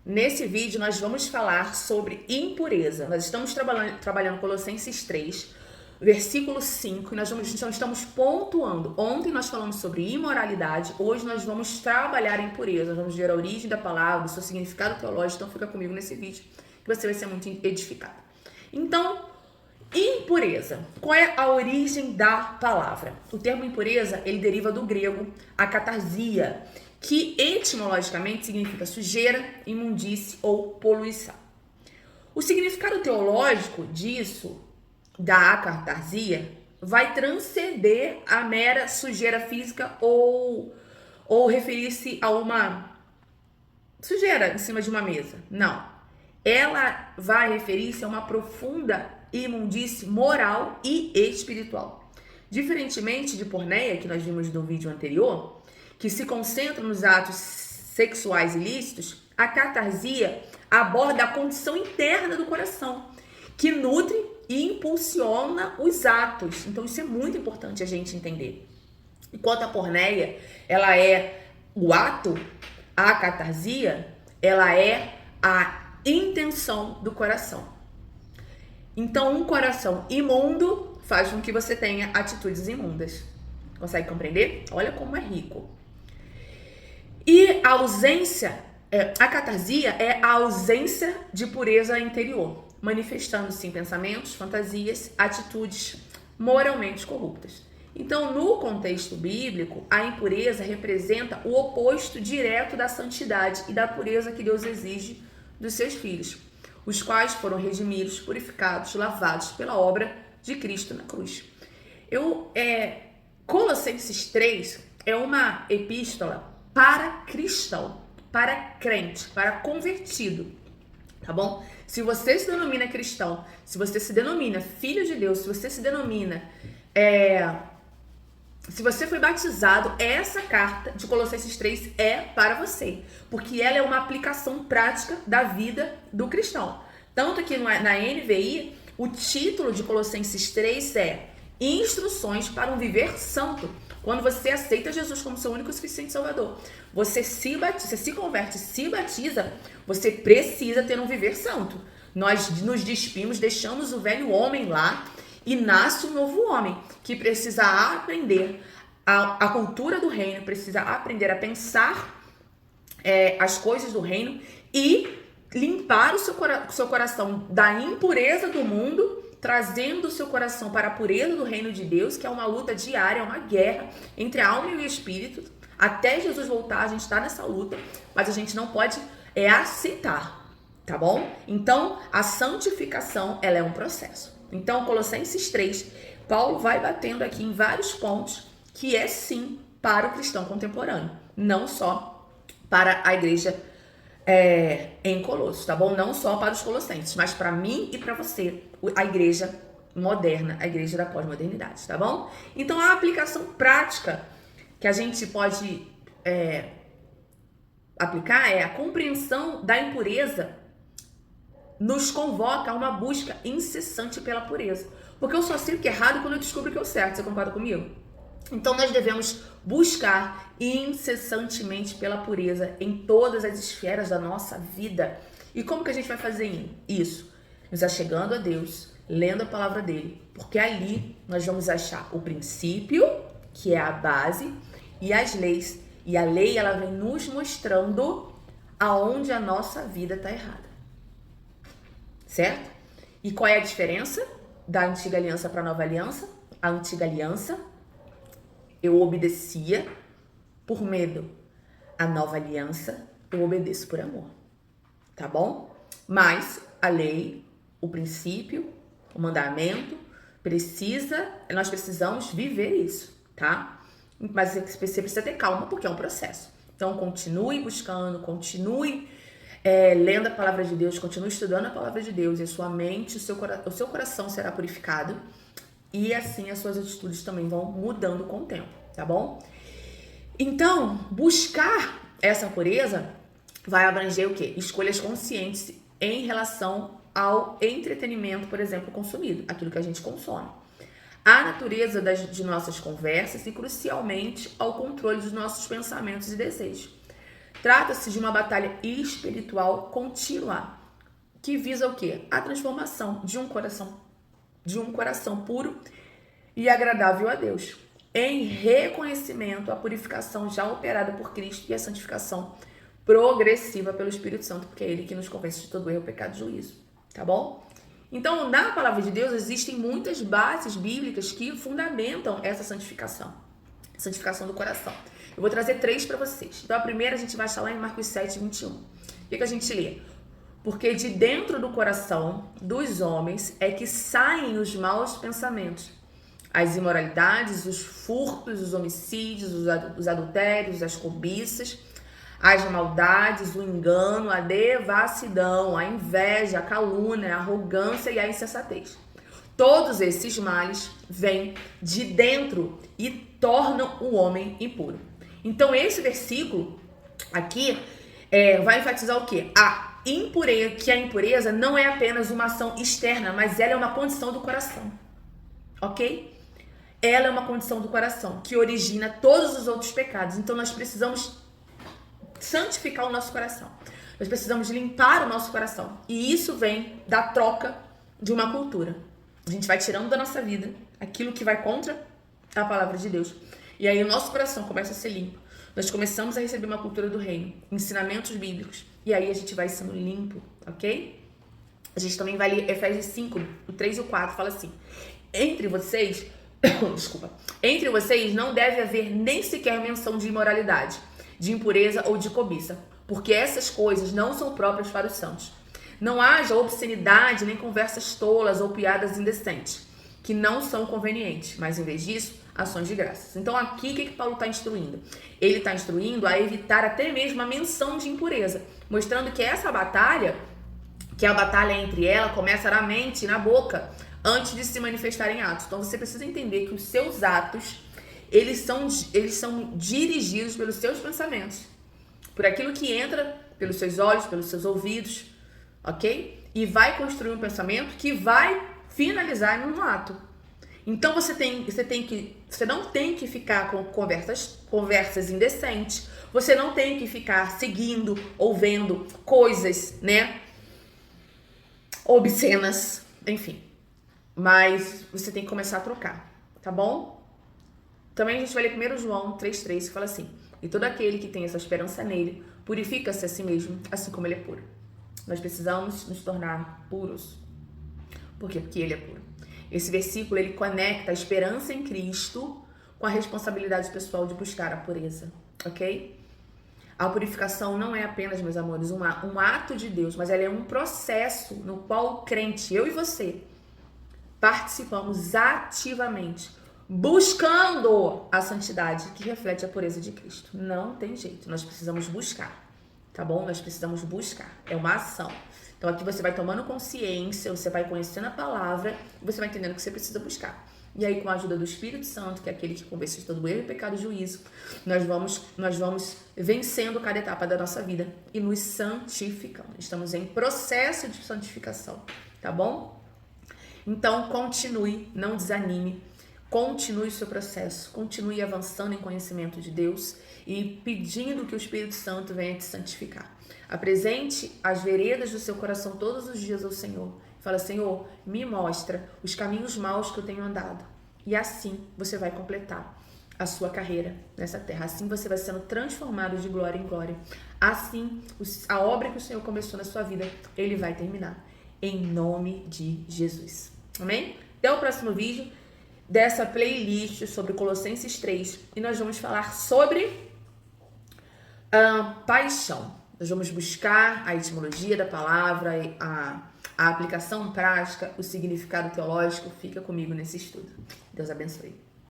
Nesse vídeo nós vamos falar sobre impureza. Nós estamos trabalhando Colossenses 3, versículo 5, e nós estamos pontuando. Ontem nós falamos sobre imoralidade, hoje nós vamos trabalhar a impureza. Nós vamos ver a origem da palavra, o seu significado teológico, então fica comigo nesse vídeo que você vai ser muito edificado. Então, impureza. Qual é a origem da palavra? O termo impureza, ele deriva do grego akatarsia, que etimologicamente significa sujeira, imundície ou poluição. O significado teológico disso, da akatarsia, vai transcender a mera sujeira física ou referir-se a uma sujeira em cima de uma mesa. Não. Ela vai referir-se a uma profunda imundície moral e espiritual. Diferentemente de porneia, que nós vimos no vídeo anterior, que se concentra nos atos sexuais ilícitos, a catarsia aborda a condição interna do coração, que nutre e impulsiona os atos. Então isso é muito importante a gente entender. Enquanto a porneia, ela é o ato, a catarsia, ela é a intenção do coração. Então um coração imundo faz com que você tenha atitudes imundas. Consegue compreender? Olha como é rico. E a ausência, a catarsia é a ausência de pureza interior, manifestando-se em pensamentos, fantasias, atitudes moralmente corruptas. Então, no contexto bíblico, a impureza representa o oposto direto da santidade e da pureza que Deus exige dos seus filhos, os quais foram redimidos, purificados, lavados pela obra de Cristo na cruz. Colossenses 3 é uma epístola para cristão, para crente, para convertido, tá bom? Se você se denomina cristão, se você se denomina filho de Deus, se você se denomina, se você foi batizado, essa carta de Colossenses 3 é para você, porque ela é uma aplicação prática da vida do cristão. Tanto que na NVI, o título de Colossenses 3 é Instruções para um Viver Santo. Quando você aceita Jesus como seu único e suficiente Salvador, você se converte, se batiza, você precisa ter um viver santo. Nós nos despimos, deixamos o velho homem lá e nasce um novo homem que precisa aprender a cultura do reino, precisa aprender a pensar as coisas do reino e limpar o seu coração da impureza do mundo, trazendo o seu coração para a pureza do reino de Deus, que é uma luta diária, é uma guerra entre a alma e o espírito. Até Jesus voltar, a gente está nessa luta, mas a gente não pode aceitar, tá bom? Então, a santificação, ela é um processo. Então, Colossenses 3, Paulo vai batendo aqui em vários pontos que é sim para o cristão contemporâneo, não só para a igreja em Colossos, tá bom? Não só para os colossenses, mas para mim e para você, a igreja moderna, a igreja da pós-modernidade, tá bom? Então, a aplicação prática que a gente pode aplicar é a compreensão da impureza nos convoca a uma busca incessante pela pureza. Porque eu só sei o que é errado quando eu descubro o que é o certo. Você concorda comigo? Então, nós devemos buscar incessantemente pela pureza em todas as esferas da nossa vida. E como que a gente vai fazer isso? Nos achegando a Deus, lendo a palavra dele. Porque ali nós vamos achar o princípio, que é a base, e as leis. E a lei, ela vem nos mostrando aonde a nossa vida está errada. Certo? E qual é a diferença da antiga aliança para a nova aliança? A antiga aliança, eu obedecia por medo. A nova aliança, eu obedeço por amor. Tá bom? Mas a lei, o princípio, o mandamento, nós precisamos viver isso, tá? Mas você precisa ter calma, porque é um processo. Então, continue buscando, continue lendo a palavra de Deus, continue estudando a palavra de Deus, e a sua mente, o seu coração será purificado, e assim as suas atitudes também vão mudando com o tempo, tá bom? Então, buscar essa pureza vai abranger o quê? Escolhas conscientes em relação ao entretenimento, por exemplo, consumido, aquilo que a gente consome. A natureza de nossas conversas e, crucialmente, ao controle dos nossos pensamentos e desejos. Trata-se de uma batalha espiritual contínua, que visa o quê? A transformação de um coração puro e agradável a Deus, em reconhecimento à purificação já operada por Cristo e a santificação progressiva pelo Espírito Santo, porque é Ele que nos convence de todo erro, pecado e juízo, tá bom? Então, na palavra de Deus, existem muitas bases bíblicas que fundamentam essa santificação do coração. Eu vou trazer 3 para vocês. Então, a primeira a gente vai achar lá em Marcos 7, 21. O que a gente lê? Porque de dentro do coração dos homens é que saem os maus pensamentos, as imoralidades, os furtos, os homicídios, os adultérios, as cobiças, as maldades, o engano, a devassidão, a inveja, a calúnia, a arrogância e a insensatez. Todos esses males vêm de dentro e tornam o homem impuro. Então, esse versículo aqui vai enfatizar o quê? Que a impureza não é apenas uma ação externa, mas ela é uma condição do coração. Ok? Ela é uma condição do coração que origina todos os outros pecados. Então, nós precisamos santificar o nosso coração. Nós precisamos limpar o nosso coração. E isso vem da troca de uma cultura. A gente vai tirando da nossa vida aquilo que vai contra a palavra de Deus. E aí o nosso coração começa a ser limpo. Nós começamos a receber uma cultura do reino, ensinamentos bíblicos. E aí a gente vai sendo limpo, ok? A gente também vai ler Efésios 5, o 3 e o 4, fala assim: entre vocês não deve haver nem sequer menção de imoralidade, de impureza ou de cobiça, porque essas coisas não são próprias para os santos. Não haja obscenidade, nem conversas tolas ou piadas indecentes, que não são convenientes, mas em vez disso, ações de graças. Então aqui, o que Paulo está instruindo? Ele está instruindo a evitar até mesmo a menção de impureza, mostrando que essa batalha, que a batalha entre ela começa na mente, na boca, antes de se manifestar em atos. Então você precisa entender que os seus atos, eles são dirigidos pelos seus pensamentos, por aquilo que entra pelos seus olhos, pelos seus ouvidos, ok? E vai construir um pensamento que vai finalizar em um ato. Então você não tem que ficar com conversas indecentes, você não tem que ficar seguindo ou vendo coisas, né, obscenas, enfim. Mas você tem que começar a trocar, tá bom? Também a gente vai ler 1 João 3,3, que fala assim: e todo aquele que tem essa esperança nele, purifica-se a si mesmo, assim como ele é puro. Nós precisamos nos tornar puros. Por quê? Porque ele é puro. Esse versículo, ele conecta a esperança em Cristo com a responsabilidade pessoal de buscar a pureza, ok? A purificação não é apenas, meus amores, um ato de Deus, mas ela é um processo no qual o crente, eu e você, participamos ativamente, buscando a santidade que reflete a pureza de Cristo. Não tem jeito, nós precisamos buscar, tá bom? Nós precisamos buscar, é uma ação. Então aqui você vai tomando consciência, você vai conhecendo a palavra e você vai entendendo que você precisa buscar. E aí, com a ajuda do Espírito Santo, que é aquele que convence de todo erro, pecado e juízo, nós vamos vencendo cada etapa da nossa vida e nos santificando. Estamos em processo de santificação, tá bom? Então, continue, não desanime, continue o seu processo, continue avançando em conhecimento de Deus e pedindo que o Espírito Santo venha te santificar. Apresente as veredas do seu coração todos os dias ao Senhor. Fala: Senhor, me mostra os caminhos maus que eu tenho andado. E assim você vai completar a sua carreira nessa terra. Assim você vai sendo transformado de glória em glória. Assim, a obra que o Senhor começou na sua vida, Ele vai terminar. Em nome de Jesus. Amém? Até o próximo vídeo dessa playlist sobre Colossenses 3. E nós vamos falar sobre paixão. Nós vamos buscar a etimologia da palavra, a aplicação prática, o significado teológico. Fica comigo nesse estudo. Deus abençoe.